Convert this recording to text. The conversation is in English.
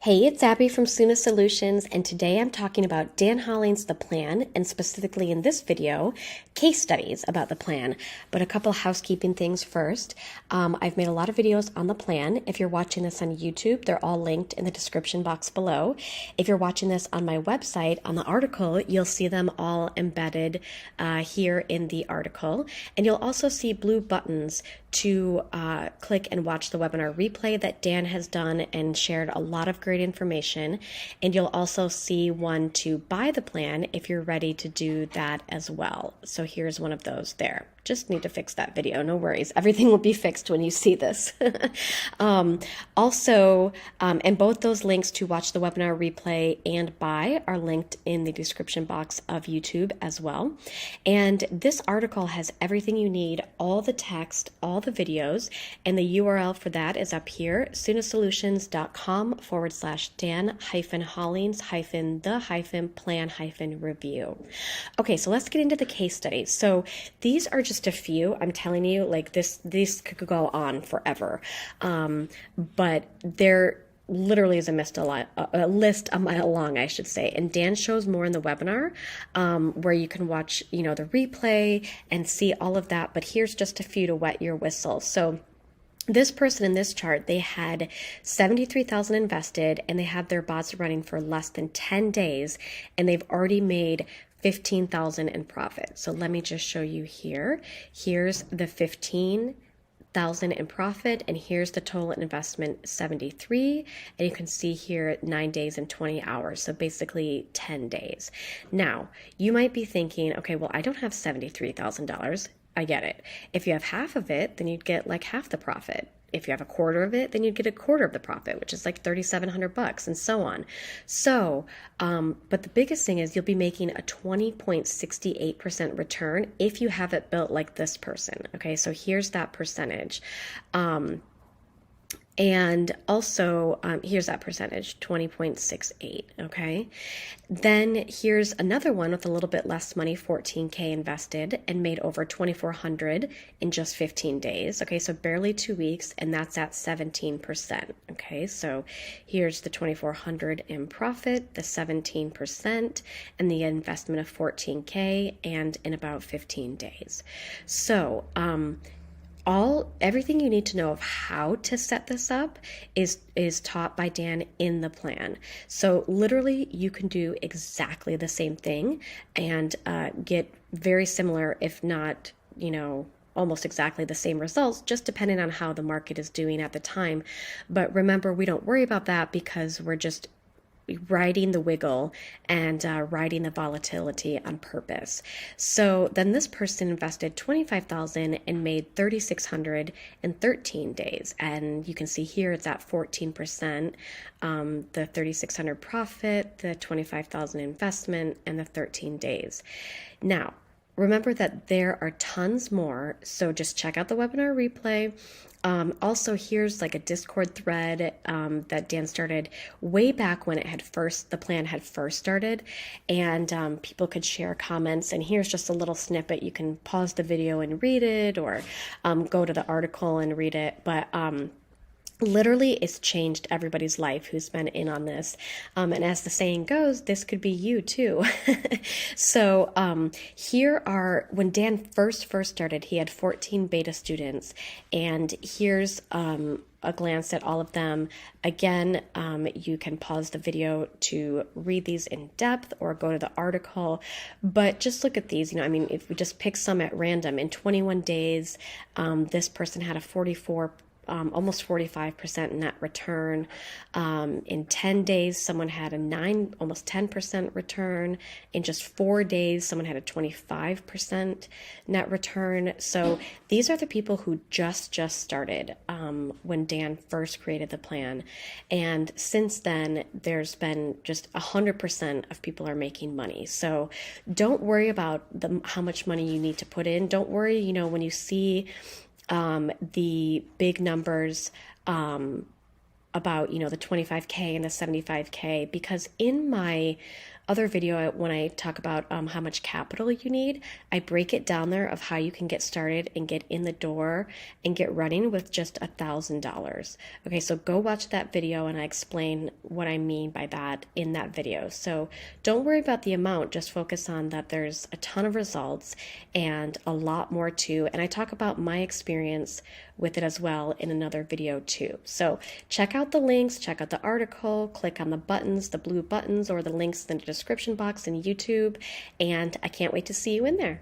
Hey, it's Abby from Suna Solutions, and today I'm talking about Dan Hollings The Plan, and specifically in this video, case studies about the plan. But a couple housekeeping things first. I've made a lot of videos on the plan. If you're watching this on YouTube, they're all linked in the description box below. If you're watching this on my website, on the article, you'll see them all embedded here in the article. And you'll also see blue buttons to click and watch the webinar replay that Dan has done and shared a lot of great information. And you'll also see one to buy the plan if you're ready to do that as well. So here's one of those there. Just need to fix that video. No worries. Everything will be fixed when you see this. And both those links to watch the webinar replay and buy are linked in the description box of YouTube as well. And this article has everything you need, all the text, all the videos, and the URL for that is up here, sunasolutions.com/Dan-Hollings-the-plan-review. Okay, so let's get into the case studies. So these are just a few. I'm telling you, like this could go on forever. But there literally is a list a mile long, I should say. And Dan shows more in the webinar, where you can watch, the replay and see all of that. But here's just a few to wet your whistle. So this person in this chart, they had 73,000 invested and they had their bots running for less than 10 days and they've already made 15,000 in profit. So let me just show you here. Here's the 15,000 in profit, and here's the total investment 73, and you can see here 9 days and 20 hours, so basically 10 days. Now you might be thinking, okay, well, I don't have $73,000. I get it. If you have half of it, then you'd get like half the profit. If you have a quarter of it, then you'd get a quarter of the profit, which is like $3,700 and so on. So, but the biggest thing is you'll be making a 20.68% return if you have it built like this person. Okay, so here's that percentage. And also, here's that percentage, 20.68, okay? Then here's another one with a little bit less money, 14K invested, and made over 2,400 in just 15 days, okay? So barely 2 weeks, and that's at 17%, okay? So here's the 2,400 in profit, the 17%, and the investment of 14K, and in about 15 days. So, everything you need to know of how to set this up is taught by Dan in the plan. So literally you can do exactly the same thing and get very similar, if not, almost exactly the same results, just depending on how the market is doing at the time. But remember, we don't worry about that because we're just riding the wiggle and riding the volatility on purpose. So then this person invested 25,000 and made 3,600 in 13 days. And you can see here it's at 14%, the 3,600 profit, the 25,000 investment, and the 13 days. Now, remember that there are tons more, so just check out the webinar replay. Also, here's like a Discord thread that Dan started way back when the plan had first started, and people could share comments. And here's just a little snippet. You can pause the video and read it, or go to the article and read it. But literally, it's changed everybody's life who's been in on this. And as the saying goes, this could be you too. So here are, when Dan first started, he had 14 beta students. And here's a glance at all of them. Again, you can pause the video to read these in depth or go to the article, but just look at these. If we just pick some at random, in 21 days, this person had a almost 45% net return. In 10 days, someone had almost 10% return. In just 4 days, someone had a 25% net return. So these are the people who just started when Dan first created the plan. And since then, there's been just 100% of people are making money. So don't worry about how much money you need to put in. Don't worry, when you see the big numbers about, the 25K and the 75K, because in my other video when I talk about how much capital you need. I break it down there of how you can get started and get in the door and get running with just $1,000. Okay, so go watch that video and I explain what I mean by that in that video. So don't worry about the amount, just focus on that there's a ton of results and a lot more too. And I talk about my experience with it as well in another video too. So check out the links, check out the article, click on the buttons, the blue buttons or the links in the description box in YouTube, and I can't wait to see you in there.